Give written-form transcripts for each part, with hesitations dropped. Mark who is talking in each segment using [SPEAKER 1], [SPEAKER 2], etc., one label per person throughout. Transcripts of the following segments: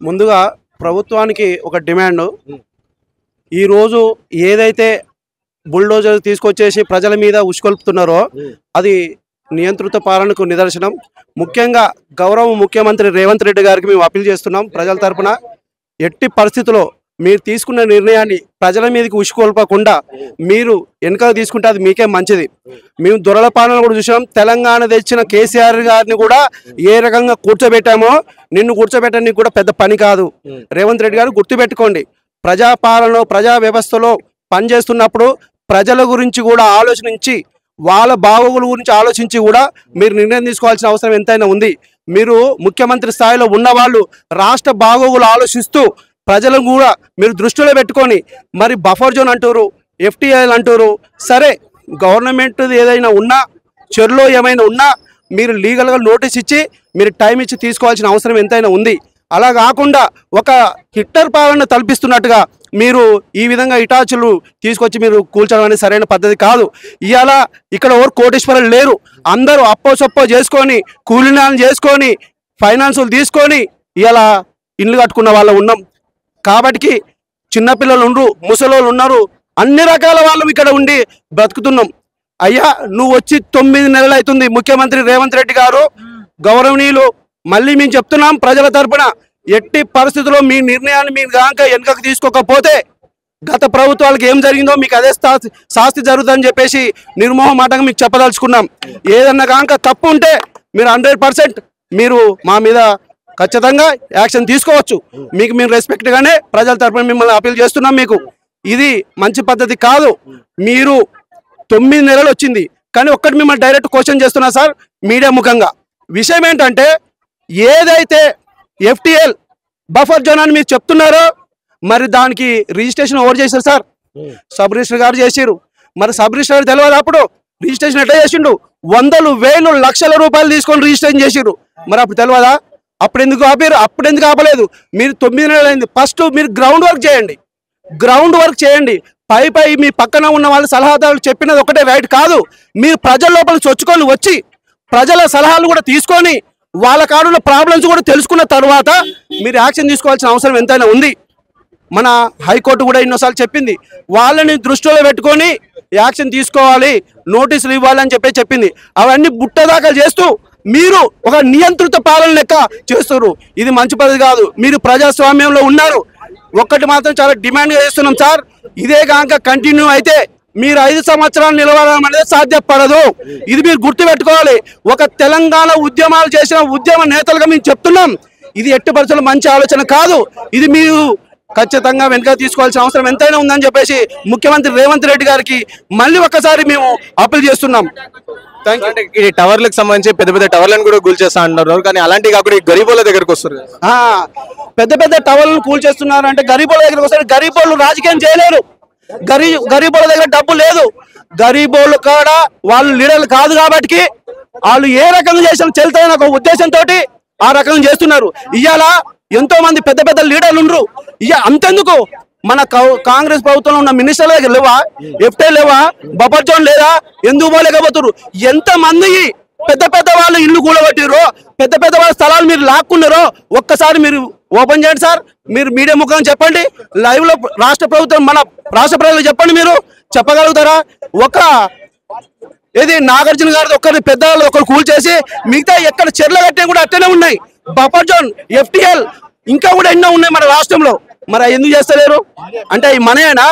[SPEAKER 1] ముందుగా ప్రభుత్వానికి ఒక డిమాండ్, ఈరోజు ఏదైతే బుల్డోజర్ తీసుకొచ్చేసి ప్రజల మీద ఉష్కొల్పుతున్నారో అది నియంత్రిత పాలనకు నిదర్శనం. ముఖ్యంగా గౌరవ ముఖ్యమంత్రి రేవంత్ రెడ్డి గారికి మేము అప్పీల్ చేస్తున్నాం. ప్రజల తరపున ఎట్టి పరిస్థితుల్లో మీరు తీసుకున్న నిర్ణయాన్ని ప్రజల మీదకి ఉష్కొల్పకుండా మీరు వెనక తీసుకుంటే అది మీకే మంచిది. మేము దొరల పాలన కూడా చూసాం. తెలంగాణ తెచ్చిన కేసీఆర్ గారిని కూడా ఏ రకంగా కూర్చోబెట్టామో నిన్ను కూర్చోబెట్టడానికి కూడా పెద్ద పని కాదు. రేవంత్ రెడ్డి గారు గుర్తుపెట్టుకోండి, ప్రజాపాలన ప్రజా వ్యవస్థలో పనిచేస్తున్నప్పుడు ప్రజల గురించి కూడా ఆలోచించి వాళ్ళ బాగోగుల గురించి ఆలోచించి కూడా మీరు నిర్ణయం తీసుకోవాల్సిన అవసరం ఎంతైనా ఉంది. మీరు ముఖ్యమంత్రి స్థాయిలో ఉన్నవాళ్ళు రాష్ట్ర బాగోగులు ఆలోచిస్తూ ప్రజలను కూడా మీరు దృష్టిలో పెట్టుకొని మరి బఫర్ జోన్ అంటారు, FTIL అంటారు. సరే, గవర్నమెంట్ ఏదైనా ఉన్నా చెరులో ఏమైనా ఉన్నా మీరు లీగల్గా నోటీస్ ఇచ్చి మీరు టైం ఇచ్చి తీసుకోవాల్సిన అవసరం ఎంతైనా ఉంది. అలా కాకుండా ఒక హిట్లర్ పాలన తలపిస్తున్నట్టుగా మీరు ఈ విధంగా ఇటాచులు తీసుకొచ్చి మీరు కూల్చడం అనేది సరైన పద్ధతి కాదు. ఇవాళ ఇక్కడ ఎవరు కోటేశ్వరులు లేరు. అందరూ అప్పో సప్పో చేసుకొని కూలినాలు చేసుకొని ఫైనాన్సులు తీసుకొని ఇవాళ ఇల్లు కట్టుకున్న వాళ్ళు ఉన్నాం. కాబట్టి చిన్నపిల్లలు ఉండరు, ముసలోళ్ళు ఉన్నారు, అన్ని రకాల వాళ్ళు ఇక్కడ ఉండి బ్రతుకుతున్నాం. అయ్యా, నువ్వు వచ్చి 9 నెలలు అవుతుంది. ముఖ్యమంత్రి రేవంత్ రెడ్డి గారు గౌరవనీయులు, మళ్ళీ మేము చెప్తున్నాం ప్రజల తరపున, ఎట్టి పరిస్థితుల్లో మీ నిర్ణయాన్ని మీరు గాంక వెనుకకు తీసుకోకపోతే గత ప్రభుత్వాలకు ఏం జరిగిందో మీకు అదే శాస్తి జరుగుతుందని చెప్పేసి నిర్మోహమాటంగా మీకు చెప్పదలుచుకున్నాం. ఏదన్నా గాంక తప్పు ఉంటే మీరు 100% మీరు మా మీద ఖచ్చితంగా యాక్షన్ తీసుకోవచ్చు. మీకు మేము రెస్పెక్ట్గానే ప్రజల తరపున మిమ్మల్ని అప్పీల్ చేస్తున్నాం. మీకు ఇది మంచి పద్ధతి కాదు. మీరు 9 నెలలు వచ్చింది కానీ ఒక్కటి మిమ్మల్ని డైరెక్ట్ క్వశ్చన్ చేస్తున్నా సార్ మీడియా ముఖంగా. విషయం ఏంటంటే, ఏదైతే FTL బఫర్ జోన్ అని మీరు చెప్తున్నారో మరి దానికి రిజిస్ట్రేషన్ ఎవరు చేశారు సార్? సబ్ రిజిస్టర్ గారు చేసారు. మరి సబ్ రిజిస్టర్ గారు తెలియదు అప్పుడు రిజిస్ట్రేషన్ ఎట్లా చేసిండు? 100,000 లక్షల రూపాయలు తీసుకొని రిజిస్ట్రేషన్ చేసిరు. మరి అప్పుడు తెలియదా? అప్పుడు ఎందుకు ఆపారు? అప్పుడు ఎందుకు ఆపలేదు? మీరు 9 నెలలు అయింది. ఫస్ట్ మీరు గ్రౌండ్ వర్క్ చేయండి. గ్రౌండ్ వర్క్ చేయండి. పై మీ పక్కన ఉన్న వాళ్ళ సలహాదారులు చెప్పినది ఒకటే రైట్ కాదు. మీరు ప్రజల లోపల చొచ్చుకొని వచ్చి ప్రజల సలహాలు కూడా తీసుకొని వాళ్ళ కాడున్న ప్రాబ్లమ్స్ కూడా తెలుసుకున్న తర్వాత మీరు యాక్షన్ తీసుకోవాల్సిన అవసరం ఎంతైనా ఉంది. మన హైకోర్టు కూడా ఎన్నోసార్లు చెప్పింది, వాళ్ళని దృష్టిలో పెట్టుకొని యాక్షన్ తీసుకోవాలి, నోటీసులు ఇవ్వాలని చెప్పింది. అవన్నీ బుట్టదాఖలు చేస్తూ మీరు ఒక నియంత్రిత పాలన లెక్క చేస్తారు. ఇది మంచి పద్ధతి కాదు. మీరు ప్రజాస్వామ్యంలో ఉన్నారు. ఒక్కటి మాత్రం చాలా డిమాండ్ చేస్తున్నాం సార్, ఇదే కాక కంటిన్యూ అయితే మీరు 5 సంవత్సరాలు నిలవడం అనేది సాధ్యపడదు. ఇది మీరు గుర్తుపెట్టుకోవాలి. ఒక తెలంగాణ ఉద్యమాలు చేసిన ఉద్యమ నేతలుగా మేము చెప్తున్నాం, ఇది ఎట్టి పరిస్థితుల్లో మంచి ఆలోచన కాదు. ఇది మీరు ఖచ్చితంగా వెనుక తీసుకోవాల్సిన అవసరం ఎంతైనా ఉందని చెప్పేసి ముఖ్యమంత్రి రేవంత్ రెడ్డి గారికి మళ్ళీ ఒక్కసారి మేము అప్పీల్ చేస్తున్నాం.
[SPEAKER 2] ఈ టవర్లకు సంబంధించి పెద్ద పెద్ద టవర్లను కూడా కూల్చేస్తా అంటున్నారు, కానీ అలాంటివి కాకుండా గరీబోళ్ళ దగ్గరకు వస్తారు.
[SPEAKER 1] పెద్ద పెద్ద టవర్లను కూల్చేస్తున్నారు అంటే గరీబోళ్ళ దగ్గరకు వస్తారు. గరీబోళ్ళు రాజకీయం చేయలేరు. గరీబోళ్ళ దగ్గర డబ్బు లేదు. గరీబోళ్ళు కాడ వాళ్ళు లీడర్లు కాదు కాబట్టి వాళ్ళు ఏ రకంగా చేసినా చెల్తాయని ఒక ఉద్దేశంతో ఆ రకంగా చేస్తున్నారు. ఇవాళ ఎంతో మంది పెద్ద పెద్ద లీడర్లు ఉండరు. అంతెందుకు మన కాంగ్రెస్ ప్రభుత్వంలో ఉన్న మినిస్టర్ల దగ్గర లేవా? FTIL లేవా? బఫర్ జోన్ లేదా? ఎందుకు పోలేకపోతున్నారు? ఎంతమంది పెద్ద పెద్ద వాళ్ళు ఇల్లు కూలగొట్టిరో, పెద్ద పెద్ద వాళ్ళ స్థలాలు మీరు లాక్కున్నారో ఒక్కసారి మీరు ఓపెన్ చేయండి సార్. మీరు మీడియా ముఖంగా చెప్పండి, లైవ్ లో రాష్ట్ర ప్రభుత్వం మన రాష్ట్ర ప్రజలకు చెప్పండి. మీరు చెప్పగలుగుతారా? ఒక ఏది నాగార్జున గారి ఒక్కరి పెద్ద ఒకరు కూల్చేసి మిగతా ఎక్కడ చెర్ల కట్టే కూడా అట్టనే ఉన్నాయి. బఫర్ జోన్, FTL ఇంకా కూడా ఎన్నో ఉన్నాయి మన రాష్ట్రంలో. మరి ఎందుకు చేస్తలేరు అంటే ఈ మనయేనా?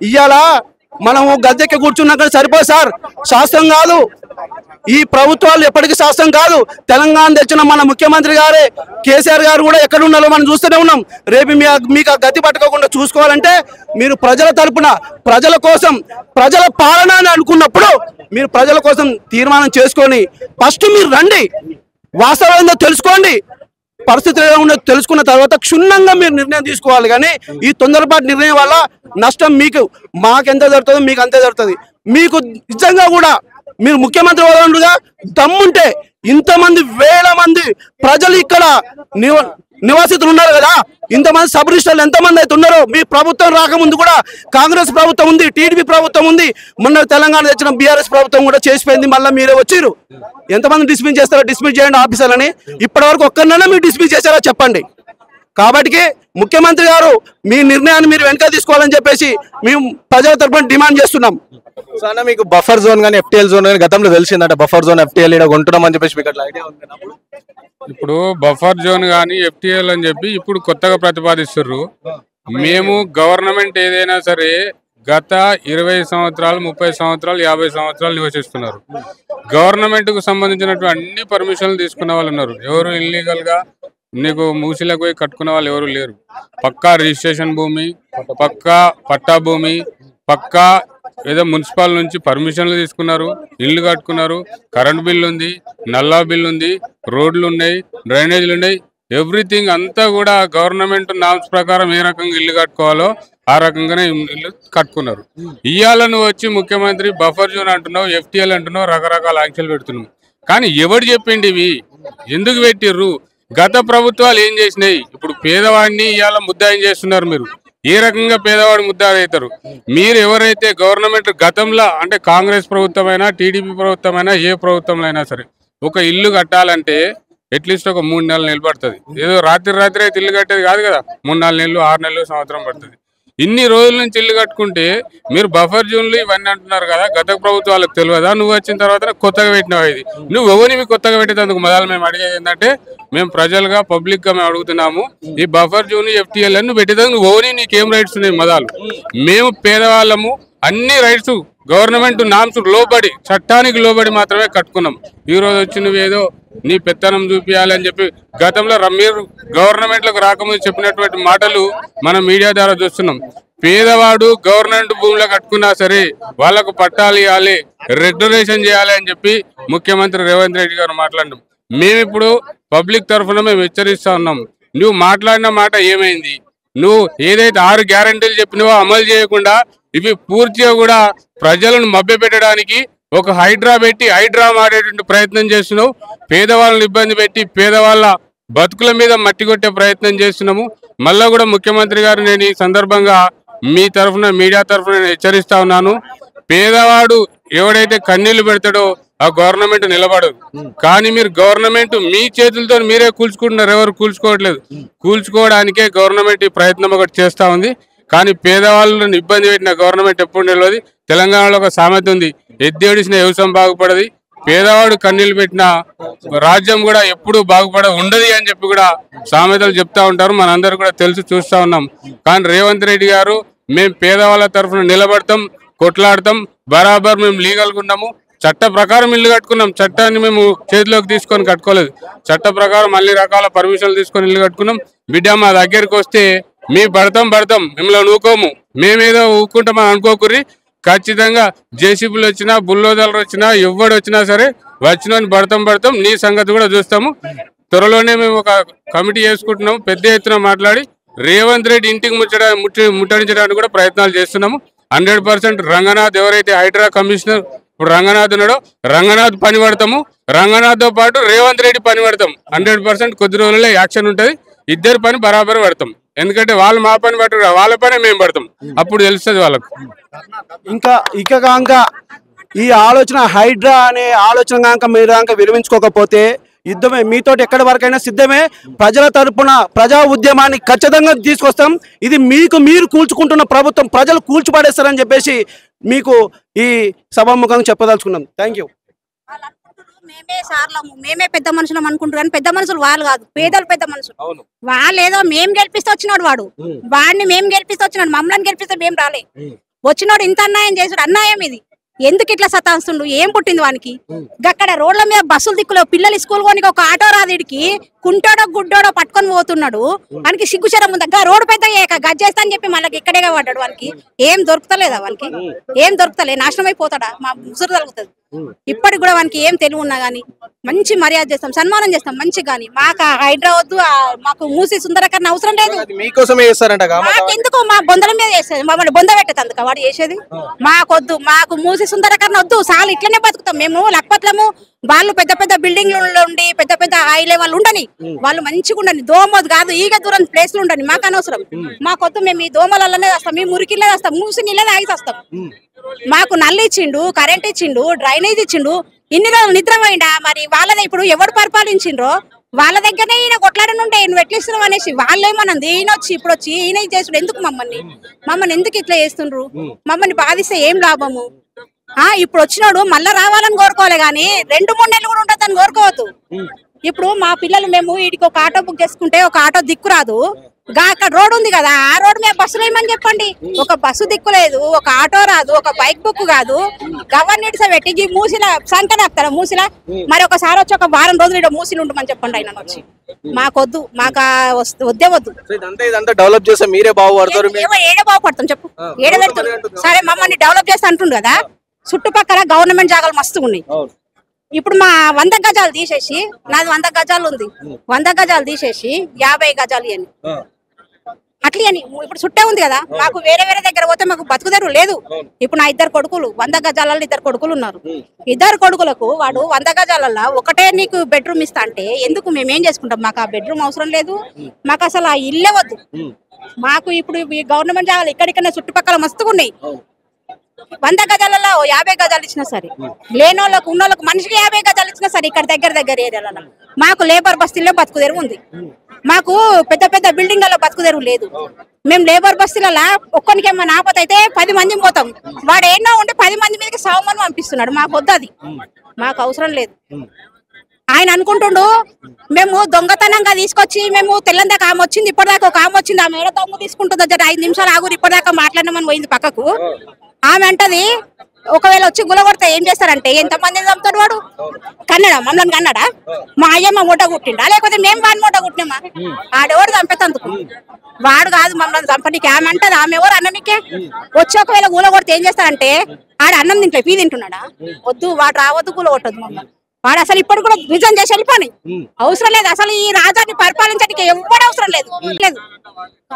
[SPEAKER 1] ఇవాళ మనము గద్దెక్కి కూర్చున్నాక సరిపోదు సార్. శాస్త్రం కాదు, ఈ ప్రభుత్వాలు ఎప్పటికీ శాస్త్రం కాదు. తెలంగాణ తెచ్చిన మన ముఖ్యమంత్రి గారే కేసీఆర్ గారు కూడా ఎక్కడ ఉన్నారో మనం చూస్తూనే ఉన్నాం. రేపు మీకు ఆ గతి పట్టుకోకుండా చూసుకోవాలంటే మీరు ప్రజల తరపున ప్రజల కోసం ప్రజల పాలన అని అనుకున్నప్పుడు మీరు ప్రజల కోసం తీర్మానం చేసుకొని ఫస్ట్ మీరు రండి, వాస్తవం ఏందో తెలుసుకోండి, పరిస్థితులు ఎలా ఉండో తెలుసుకున్న తర్వాత క్షుణ్ణంగా మీరు నిర్ణయం తీసుకోవాలి. కానీ ఈ తొందరపాటు నిర్ణయం వల్ల నష్టం మీకు మాకెంత జరుగుతుందో మీకు అంతే జరుగుతుంది. మీకు నిజంగా కూడా మీరు ముఖ్యమంత్రి హోదాగా దమ్ముంటే ఇంతమంది వేల మంది ప్రజలు ఇక్కడ నివాసితులు ఉన్నారు కదా, ఇంతమంది సబ్ రిజిస్టర్లు ఎంతమంది అయితే ఉన్నారో, మీ ప్రభుత్వం రాకముందు కూడా కాంగ్రెస్ ప్రభుత్వం ఉంది, టీడీపీ ప్రభుత్వం ఉంది, మొన్న తెలంగాణ తెచ్చిన BRS ప్రభుత్వం కూడా చేసిపోయింది. మళ్ళీ మీరే వచ్చారు. ఎంతమంది డిస్మిస్ చేస్తారో డిస్మిస్ చేయండి ఆఫీసర్లని. ఇప్పటి వరకు ఒక్కరినైనా మీరు డిస్మిస్ చేశారో చెప్పండి. కాబట్టి ముఖ్యమంత్రి గారు మీ నిర్ణయాన్ని మీరు వెనక తీసుకోవాలని చెప్పేసి మేము ప్రజల తరపున డిమాండ్ చేస్తున్నాం.
[SPEAKER 2] సో అన్న మీకు బఫర్ జోన్ కానీ FTL జోన్ కానీ గతంలో తెలిసిందంటే బఫర్ జోన్ FTL ఇక్కడ కొంటున్నాం అని చెప్పేసి మీకు అట్లా ఐడియా ఉంది?
[SPEAKER 3] ఇప్పుడు బఫర్ జోన్ కానీ FTL అని చెప్పి ఇప్పుడు కొత్తగా ప్రతిపాదిస్తున్నారు. మేము గవర్నమెంట్ ఏదైనా సరే గత 20 సంవత్సరాలు 30 సంవత్సరాలు 50 సంవత్సరాలు నివసిస్తున్నారు. గవర్నమెంట్ కు సంబంధించినటువంటి అన్ని పర్మిషన్లు తీసుకున్న వాళ్ళు ఉన్నారు. ఎవరు ఇల్లీగల్ గా నీకు మూసిలకు పోయి కట్టుకున్న వాళ్ళు ఎవరు లేరు. పక్కా రిజిస్ట్రేషన్ భూమి, పక్కా పట్టా భూమి, పక్కా ఏదో మున్సిపల్ నుంచి పర్మిషన్లు తీసుకున్నారు, ఇల్లు కట్టుకున్నారు, కరెంట్ బిల్ ఉంది, నల్లా బిల్ ఉంది, రోడ్లు ఉన్నాయి, డ్రైనేజీలు ఉన్నాయి, ఎవ్రీథింగ్ అంతా కూడా గవర్నమెంట్ నామ్స్ ప్రకారం ఏ రకంగా ఇల్లు కట్టుకోవాలో ఆ రకంగానే ఇల్లు కట్టుకున్నారు. ఇయ్యాలను వచ్చి ముఖ్యమంత్రి బఫర్ జోన్ అంటున్నావు, FTL అంటున్నావు, రకరకాల ఆంక్షలు పెడుతున్నావు. కానీ ఎవరు చెప్పిండి ఇవి? ఎందుకు పెట్టిర్రు? గత ప్రభుత్వాలు ఏం చేసినాయి? ఇప్పుడు పేదవాడిని ఇవాళ ముద్దాయం చేస్తున్నారు. మీరు ఏ రకంగా పేదవాడు ముద్దాయి అవుతారు? మీరు ఎవరైతే గవర్నమెంట్ గతంలో అంటే కాంగ్రెస్ ప్రభుత్వమైనా TDP ప్రభుత్వమైనా ఏ ప్రభుత్వంలో అయినా సరే ఒక ఇల్లు కట్టాలంటే అట్లీస్ట్ ఒక 3 నెలలు నిలబడుతుంది. ఏదో రాత్రి అయితే ఇల్లు కట్టేది కాదు కదా. 3-4 నెలలు 6 నెలలు సంవత్సరం పడుతుంది. ఇన్ని రోజుల నుంచి ఇల్లు కట్టుకుంటే మీరు బఫర్ జోన్లు ఇవన్నీ అంటున్నారు కదా. గత ప్రభుత్వాలకు తెలియదా? నువ్వు వచ్చిన తర్వాత కొత్తగా పెట్టినావు. ఇది నువ్వు ఎవరిని కొత్తగా పెట్టేందుకు మొదలు మేము అడిగేది ఏంటంటే, మేము ప్రజలుగా పబ్లిక్ గా మేము అడుగుతున్నాము, ఈ బఫర్ జోన్ FTL అని నువ్వు పెట్టేదానికి నువ్వు ఎవరిని నీకేం రైట్స్ ఉన్నాయి మొదలు? మేము పేదవాళ్ళము, అన్ని రైట్స్ గవర్నమెంట్ నామ్స్ లోబడి చట్టానికి లోబడి మాత్రమే కట్టుకున్నాం. ఈ రోజు వచ్చి నువ్వేదో నీ పెత్తనం చూపించాలి అని చెప్పి గతంలో మీరు గవర్నమెంట్లకు రాకముందు చెప్పినటువంటి మాటలు మనం మీడియా ద్వారా చూస్తున్నాం. పేదవాడు గవర్నమెంట్ భూమిలో కట్టుకున్నా సరే వాళ్ళకు పట్టాలు ఇవ్వాలి, రెగ్యులేషన్ చేయాలి అని చెప్పి ముఖ్యమంత్రి రేవంత్ రెడ్డి గారు మాట్లాడినాం. మేమిప్పుడు పబ్లిక్ తరఫున మేము హెచ్చరిస్తా ఉన్నాం. నువ్వు మాట్లాడిన మాట ఏమైంది? నువ్వు ఏదైతే 6 గ్యారంటీలు చెప్పినావో అమలు చేయకుండా ఇవి పూర్తిగా కూడా ప్రజలను మభ్యపెట్టడానికి ఒక హైడ్రా పెట్టి హైడ్రా మారేటువంటి ప్రయత్నం చేస్తున్నావు. పేదవాళ్ళని ఇబ్బంది పెట్టి పేదవాళ్ళ బతుకుల మీద మట్టి కొట్టే ప్రయత్నం చేస్తున్నాము. మళ్ళా కూడా ముఖ్యమంత్రి గారు నేను ఈ సందర్భంగా మీ తరఫున మీడియా తరఫున నేను హెచ్చరిస్తా ఉన్నాను. పేదవాడు ఎవడైతే కన్నీళ్లు పెడతాడో ఆ గవర్నమెంట్ నిలబడదు. కానీ మీరు గవర్నమెంట్ మీ చేతులతో మీరే కూల్చుకుంటున్నారు, ఎవరు కూల్చుకోవట్లేదు. కూల్చుకోవడానికే గవర్నమెంట్ ఈ ప్రయత్నం ఒకటి చేస్తూ ఉంది. కానీ పేదవాళ్ళని ఇబ్బంది పెట్టిన గవర్నమెంట్ ఎప్పుడు నిలవదు. తెలంగాణలో ఒక సామెత ఉంది, ఎద్దేడిసిన వ్యవసాయం బాగుపడది, పేదవాడు కన్నీళ్లు పెట్టిన రాజ్యం కూడా ఎప్పుడు ఉండదు అని చెప్పి కూడా సామెతలు చెప్తా ఉంటారు. మనందరూ కూడా తెలిసి చూస్తా ఉన్నాం. కానీ రేవంత్ రెడ్డి గారు మేము పేదవాళ్ళ తరఫున నిలబడతాం, కొట్లాడతాం, బరాబర్ మేము లీగల్గా ఉన్నాము, చట్ట ప్రకారం ఇల్లు కట్టుకున్నాం. చట్టాన్ని మేము చేతిలోకి తీసుకొని కట్టుకోలేదు. చట్ట ప్రకారం అన్ని రకాల పర్మిషన్లు తీసుకొని ఇల్లు కట్టుకున్నాం. బిడ్డ మా దగ్గరికి వస్తే మీ పడతాం మిమ్మల్ని ఊకోము, మేమేదో ఊక్కుంటామని అనుకోకుర్రి. ఖచ్చితంగా JCBలు వచ్చినా బుల్లోజర్లు వచ్చినా ఎవడు వచ్చినా సరే వచ్చినని పడతాం. నీ సంగతి కూడా చూస్తాము. త్వరలోనే మేము ఒక కమిటీ చేసుకుంటున్నాము. పెద్ద ఎత్తున మాట్లాడి రేవంత్ రెడ్డి ఇంటికి ముట్టడించడానికి కూడా ప్రయత్నాలు చేస్తున్నాము. 100% రంగనాథ్ ఎవరైతే హైడ్రా కమిషనర్ ఇప్పుడు రంగనాథ్ ఉన్నాడో రంగనాథ్ పని పడతాము. రంగనాథ్తో పాటు రేవంత్ రెడ్డి పని పడతాం. 100% కొద్ది రోజుల్లో యాక్షన్ ఉంటుంది. ఇద్దరు పని బరాబర్ పడతాం. ఎందుకంటే వాళ్ళు మా పని పట్టు వాళ్ళ పని మేము పడతాం. అప్పుడు తెలుస్తుంది వాళ్ళకు.
[SPEAKER 1] ఇంకా ఈ ఆలోచన హైడ్రా అనే ఆలోచన కనుక మీరు కనుక విరమించుకోకపోతే యుద్ధమే, మీతోటి ఎక్కడి వరకైనా సిద్ధమే. ప్రజల తరపున ప్రజా ఉద్యమాన్ని ఖచ్చితంగా తీసుకొస్తాం. ఇది మీరు కూల్చుకుంటున్న ప్రభుత్వం ప్రజలు కూల్చిపడేస్తారని చెప్పేసి మీకు ఈ సభాముఖంగా చెప్పదలుచుకున్నాం. Thank you.
[SPEAKER 4] మేమే సార్లము, మేమే పెద్ద మనుషులం అనుకుంటారు కానీ పెద్ద మనుషులు వాళ్ళు కాదు, పేదలు పెద్ద మనుషులు. వాళ్ళు ఏదో మేము గెలిపిస్తే వచ్చినాడు, వాడిని మేము గెలిపిస్తే వచ్చినాడు, మమ్మల్ని గెలిపిస్తే మేము రాలే. వచ్చినాడు ఇంత అన్యాయం చేసాడు. అన్యాయం ఇది. ఎందుకు ఇట్లా సతాస్తుండు? ఏం పుట్టింది వానికి? అక్కడ రోడ్ల మీద బస్సులు దిక్కులో పిల్లలు స్కూల్ కొనికి ఒక ఆటో రాదిడికి కుంటోడో గుడ్డోడో పట్టుకొని పోతున్నాడు. వానికి సిగ్గుచరం ఉందా? రోడ్డు పెద్ద గజ్జేస్తా అని చెప్పి మళ్ళీ ఇక్కడేగా పడ్డాడు. వానికి ఏం దొరుకుతలేదా? వానికి ఏం దొరుకుతలే, నాశనం అయిపోతాడా? మా ముసురు తగులుతుంది. ఇప్పటికి కూడా వానికి ఏం తెలివి ఉన్నా గానీ మంచి మర్యాద చేస్తాం, సన్మానం చేస్తాం మంచి. గానీ మాకు హైడ్రా వద్దు, మాకు మూసి సుందరకరణ అవసరం లేదు. మాకెందుకు? మా బొందల మీద చేసేది, మమ్మల్ని బొంద పెట్టేందుక వాడు చేసేది? మాకొద్దు, మాకు మూసి సుందరకరణ వద్దు. సాలు ఇట్లనే బతుకుతాం మేము. లక్పత్లము వాళ్ళు పెద్ద పెద్ద బిల్డింగ్లు ఉండి పెద్ద పెద్ద హై లెవెల్ ఉండని, వాళ్ళు మంచిగా ఉండని. దోమది కాదు ఈగ దూరం ప్లేస్లు ఉండని. మాకు అనవసరం, మాకొద్దు. మేము ఈ దోమలనే వస్తాం, మీ మురికిలే వస్తాం, మూసి నీళ్ళే తాగి వస్తాం. మాకు నల్లు ఇచ్చిండు, కరెంట్ ఇచ్చిండు, డ్రైనేజ్ ఇచ్చిండు. ఇన్ని రోజులు నిద్రపోయిండా? మరి వాళ్ళని ఇప్పుడు ఎవరు పరిపాలించిండ్రో వాళ్ళ దగ్గరనే ఈయన కొట్లాడనుంటే నువ్వు ఎట్లా ఇస్తున్నావు అనేసి వాళ్ళేమన్నది ఈయన వచ్చి ఇప్పుడు వచ్చి ఈయన చేసుడు ఎందుకు మమ్మల్ని ఎందుకు ఇట్లా చేస్తుండ్రు, మమ్మల్ని బాధిస్తే ఏం లాభము? ఇప్పుడు వచ్చినాడు మళ్ళా రావాలని కోరుకోవాలి గాని 2-3 నెలలు కూడా ఉంటుందని కోరుకోవద్దు. ఇప్పుడు మా పిల్లలు మేము వీటికి ఒక ఆటో బుక్ చేసుకుంటే ఒక ఆటో దిక్కు రాదు, అక్కడ రోడ్ ఉంది కదా ఆ రోడ్ మీద బస్సులు ఏమని చెప్పండి, ఒక బస్సు దిక్కు లేదు, ఒక ఆటో రాదు, ఒక బైక్ బుక్ కాదు. గవర్నమెంట్ పెట్టి మూసిల సంఖ్య ఆపుతారా మూసిల? మరి ఒకసారి వచ్చి ఒక వారం రోజులు ఇక్కడ మూసిలు ఉండమని చెప్పండి ఆయన వచ్చి. మాకొద్దు, మాకు వద్దే వద్దు.
[SPEAKER 2] ఇదంతా డెవలప్ చేస్తే మీరే బాగుపడతారు.
[SPEAKER 4] ఏడే బాగుపడతాం చెప్పు, ఏడే పెడతాం. సరే మమ్మల్ని డెవలప్ చేస్తా అంటుండు కదా, చుట్టుపక్కల గవర్నమెంట్ జాగాలు మస్తుగా ఉన్నాయి. ఇప్పుడు మా 100 గజాలు తీసేసి, నాది 100 గజాలు ఉంది, 100 గజాలు తీసేసి 50 గజాలు అని అట్లా అని ఇప్పుడు చుట్టే ఉంది కదా. మాకు వేరే దగ్గర పోతే మాకు బతుకుదెరువు లేదు. ఇప్పుడు నా 2 కొడుకులు 100 గజాలలో 2 కొడుకులు ఉన్నారు. 2 కొడుకులకు వాడు 100 గజాలలో ఒకటే నీకు బెడ్రూమ్ ఇస్తా అంటే ఎందుకు మేమేం చేసుకుంటాం? మాకు ఆ బెడ్రూమ్ అవసరం లేదు, మాకు అసలు ఆ ఇల్లే వద్దు. మాకు ఇప్పుడు ఈ గవర్నమెంట్ జాగాలు ఇక్కడికన్నా చుట్టుపక్కల మస్తుగా ఉన్నాయి. 100 గజాలలో 50 గజాలు ఇచ్చినా సరే, లేనోళ్ళకు ఉన్నోళ్ళకు మనిషికి 50 గజాలు ఇచ్చినా సరే ఇక్కడ దగ్గర ఏరియాలలో మాకు లేబర్ బస్తీల్లో బతుకుదెరువు ఉంది. మాకు పెద్ద బిల్డింగ్లలో బతుకుదెరువు లేదు. మేము లేబర్ బస్తీలలో ఒక్కరికి ఏమన్నా ఆపత అయితే 10 మంది పోతాం, వాడు ఎన్నో ఉంటే 10 మంది మీదకి సామాను పంపిస్తున్నాడు. మాకు వద్దు, అది మాకు అవసరం లేదు. ఆయన అనుకుంటుండు మేము దొంగతనంగా తీసుకొచ్చి మేము తెల్లందాకా ఆమె వచ్చింది, ఇప్పటిదాకా ఒక ఆమె వచ్చింది, ఆమె ఏడ దొంగ తీసుకుంటుందో 5 నిమిషాలు ఆగురు, ఇప్పటిదాకా మాట్లాడమని పోయింది పక్కకు. ఆమె అంటది ఒకవేళ వచ్చి గులగొడితే ఏం చేస్తారంటే ఎంతమంది చంపుతాడు వాడు? కన్నడా మమ్మల్ని కన్నడా? మా అయ్యమ్మ మూట కుట్టిండా లేకపోతే మేము వాడి మూట కుట్టినామా? ఆడెవడు చంపేతందుకు, వాడు కాదు మమ్మల్ని చంపనీకి. ఆమె అంటది ఆమె ఎవరు అన్ననికే వచ్చి ఒకవేళ గులగొడితే ఏం చేస్తారంటే ఆడ అన్నం తింటే పీ తింటున్నాడా? వద్దు, వాడు రావద్దు, గులగొట్టద్దు మమ్మల్ని. వాడు అసలు ఇప్పుడు కూడా రిజైన్ చేసి వెళ్ళిపోయి అవసరం లేదు. అసలు ఈ రాజాన్ని పరిపాలించడానికి ఎవరు అవసరం లేదు.